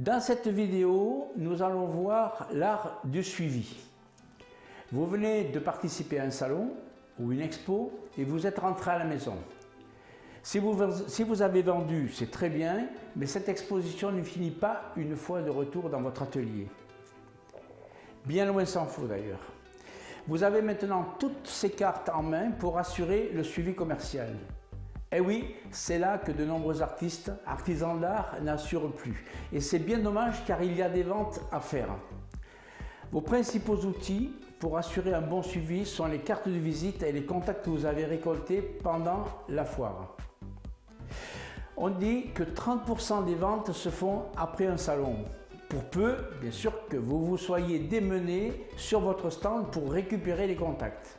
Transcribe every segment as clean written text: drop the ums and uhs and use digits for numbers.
Dans cette vidéo, nous allons voir l'art du suivi. Vous venez de participer à un salon ou une expo et vous êtes rentré à la maison. Si vous avez vendu, c'est très bien, mais cette exposition ne finit pas une fois de retour dans votre atelier. Bien loin s'en faut d'ailleurs. Vous avez maintenant toutes ces cartes en main pour assurer le suivi commercial. Et oui, c'est là que de nombreux artistes, artisans d'art n'assurent plus. Et c'est bien dommage car il y a des ventes à faire. Vos principaux outils pour assurer un bon suivi sont les cartes de visite et les contacts que vous avez récoltés pendant la foire. On dit que 30% des ventes se font après un salon. Pour peu, bien sûr, que vous vous soyez démené sur votre stand pour récupérer les contacts.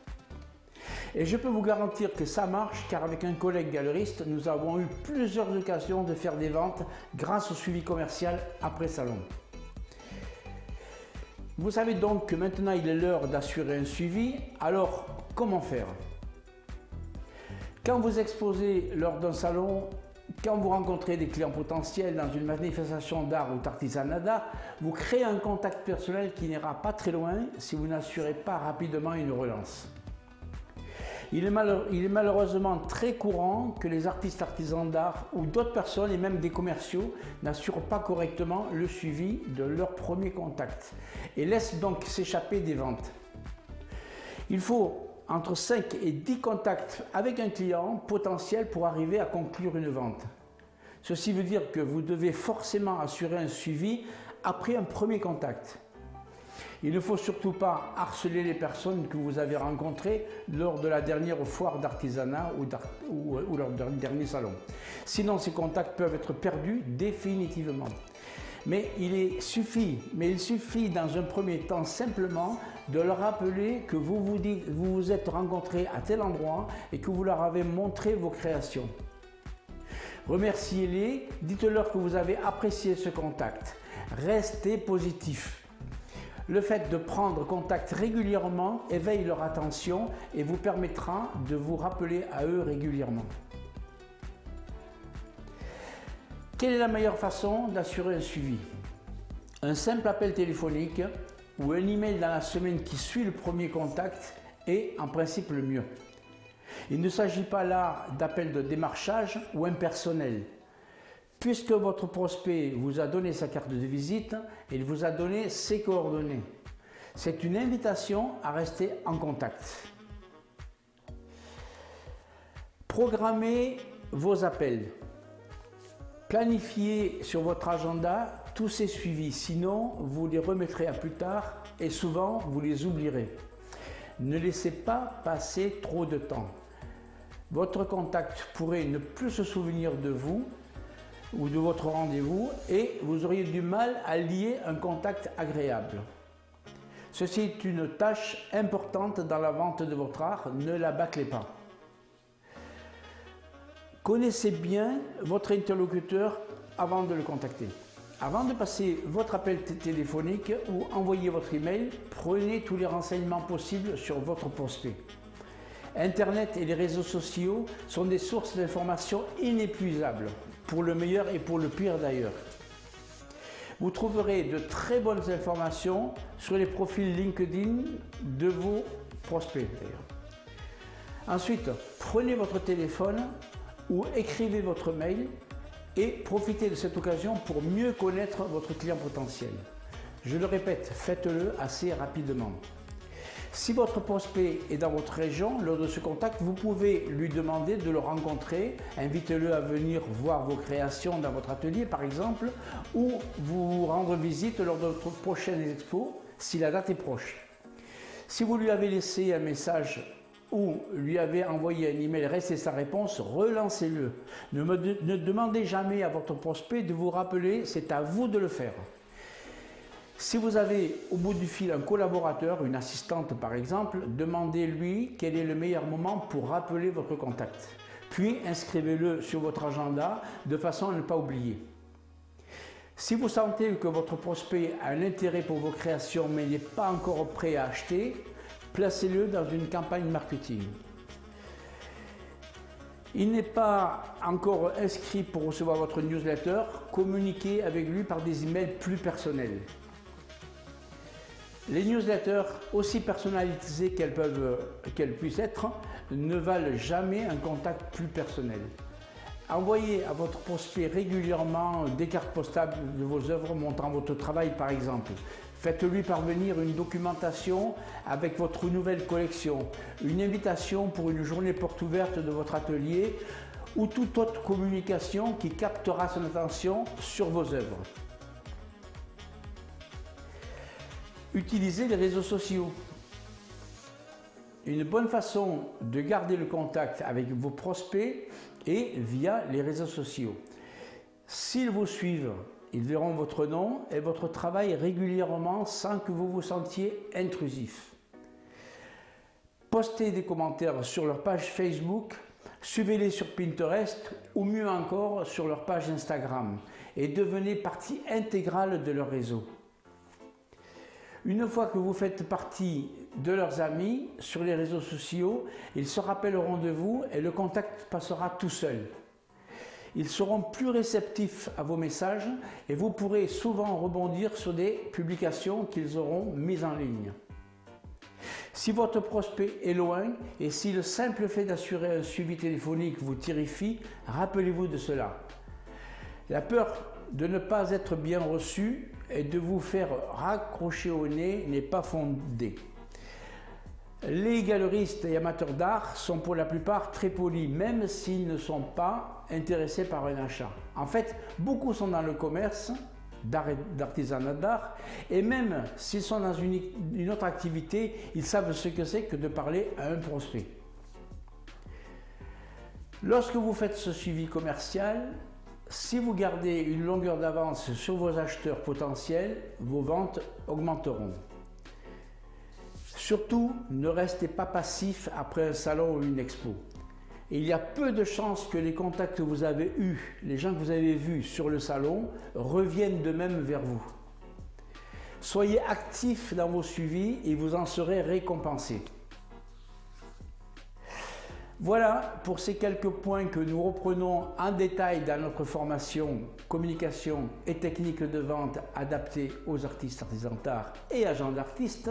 Et je peux vous garantir que ça marche car avec un collègue galeriste, nous avons eu plusieurs occasions de faire des ventes grâce au suivi commercial après salon. Vous savez donc que maintenant il est l'heure d'assurer un suivi, alors comment faire? Quand vous exposez lors d'un salon, quand vous rencontrez des clients potentiels dans une manifestation d'art ou d'artisanat d'art, vous créez un contact personnel qui n'ira pas très loin si vous n'assurez pas rapidement une relance. Il est malheureusement très courant que les artistes artisans d'art ou d'autres personnes et même des commerciaux n'assurent pas correctement le suivi de leur premier contact et laissent donc s'échapper des ventes. Il faut entre 5 et 10 contacts avec un client potentiel pour arriver à conclure une vente. Ceci veut dire que vous devez forcément assurer un suivi après un premier contact. Il ne faut surtout pas harceler les personnes que vous avez rencontrées lors de la dernière foire d'artisanat ou lors d'un dernier salon. Sinon, ces contacts peuvent être perdus définitivement. Mais il suffit dans un premier temps simplement de leur rappeler que vous vous êtes rencontrés à tel endroit et que vous leur avez montré vos créations. Remerciez-les, dites-leur que vous avez apprécié ce contact. Restez positif. Le fait de prendre contact régulièrement éveille leur attention et vous permettra de vous rappeler à eux régulièrement. Quelle est la meilleure façon d'assurer un suivi? Un simple appel téléphonique ou un email dans la semaine qui suit le premier contact est en principe le mieux. Il ne s'agit pas là d'appel de démarchage ou impersonnel. Puisque votre prospect vous a donné sa carte de visite, il vous a donné ses coordonnées. C'est une invitation à rester en contact. Programmez vos appels. Planifiez sur votre agenda tous ces suivis, sinon vous les remettrez à plus tard et souvent vous les oublierez. Ne laissez pas passer trop de temps. Votre contact pourrait ne plus se souvenir de vous ou de votre rendez-vous et vous auriez du mal à lier un contact agréable. Ceci est une tâche importante dans la vente de votre art, ne la bâclez pas. Connaissez bien votre interlocuteur avant de le contacter. Avant de passer votre appel téléphonique ou envoyer votre email, prenez tous les renseignements possibles sur votre prospect. Internet et les réseaux sociaux sont des sources d'informations inépuisables, pour le meilleur et pour le pire d'ailleurs. Vous trouverez de très bonnes informations sur les profils LinkedIn de vos prospects d'ailleurs. Ensuite, prenez votre téléphone ou écrivez votre mail et profitez de cette occasion pour mieux connaître votre client potentiel. Je le répète, faites-le assez rapidement. Si votre prospect est dans votre région, lors de ce contact, vous pouvez lui demander de le rencontrer, invitez-le à venir voir vos créations dans votre atelier par exemple, ou vous rendre visite lors de votre prochaine expo si la date est proche. Si vous lui avez laissé un message ou lui avez envoyé un email, restez sa réponse, relancez-le. Ne demandez jamais à votre prospect de vous rappeler, c'est à vous de le faire. Si vous avez au bout du fil un collaborateur, une assistante par exemple, demandez-lui quel est le meilleur moment pour rappeler votre contact. Puis inscrivez-le sur votre agenda de façon à ne pas oublier. Si vous sentez que votre prospect a un intérêt pour vos créations mais n'est pas encore prêt à acheter, placez-le dans une campagne marketing. Il n'est pas encore inscrit pour recevoir votre newsletter, communiquez avec lui par des emails plus personnels. Les newsletters, aussi personnalisées qu'elles puissent être, ne valent jamais un contact plus personnel. Envoyez à votre prospect régulièrement des cartes postales de vos œuvres montrant votre travail par exemple. Faites-lui parvenir une documentation avec votre nouvelle collection, une invitation pour une journée porte ouverte de votre atelier ou toute autre communication qui captera son attention sur vos œuvres. Utilisez les réseaux sociaux. Une bonne façon de garder le contact avec vos prospects est via les réseaux sociaux. S'ils vous suivent, ils verront votre nom et votre travail régulièrement sans que vous vous sentiez intrusif. Postez des commentaires sur leur page Facebook, suivez-les sur Pinterest ou mieux encore sur leur page Instagram et devenez partie intégrale de leur réseau. Une fois que vous faites partie de leurs amis sur les réseaux sociaux, ils se rappelleront de vous et le contact passera tout seul. Ils seront plus réceptifs à vos messages et vous pourrez souvent rebondir sur des publications qu'ils auront mises en ligne. Si votre prospect est loin et si le simple fait d'assurer un suivi téléphonique vous terrifie, rappelez-vous de cela. La peur de ne pas être bien reçu et de vous faire raccrocher au nez n'est pas fondée. Les galeristes et amateurs d'art sont pour la plupart très polis, même s'ils ne sont pas intéressés par un achat. En fait, beaucoup sont dans le commerce, d'artisanat d'art, et même s'ils sont dans une autre activité, ils savent ce que c'est que de parler à un prospect. Lorsque vous faites ce suivi commercial, si vous gardez une longueur d'avance sur vos acheteurs potentiels, vos ventes augmenteront. Surtout, ne restez pas passif après un salon ou une expo. Il y a peu de chances que les contacts que vous avez eus, les gens que vous avez vus sur le salon, reviennent de même vers vous. Soyez actifs dans vos suivis et vous en serez récompensés. Voilà pour ces quelques points que nous reprenons en détail dans notre formation communication et techniques de vente adaptées aux artistes artisans d'art et agents d'artistes.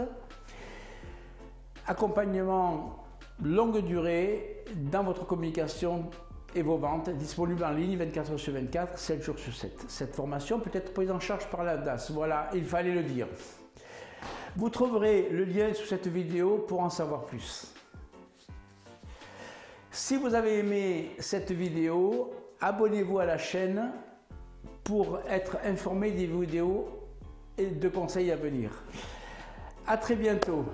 Accompagnement longue durée dans votre communication et vos ventes, disponible en ligne 24 heures sur 24, 7 jours sur 7. Cette formation peut être prise en charge par la DAS. Voilà, il fallait le dire. Vous trouverez le lien sous cette vidéo pour en savoir plus. Si vous avez aimé cette vidéo, abonnez-vous à la chaîne pour être informé des vidéos et de conseils à venir. À très bientôt.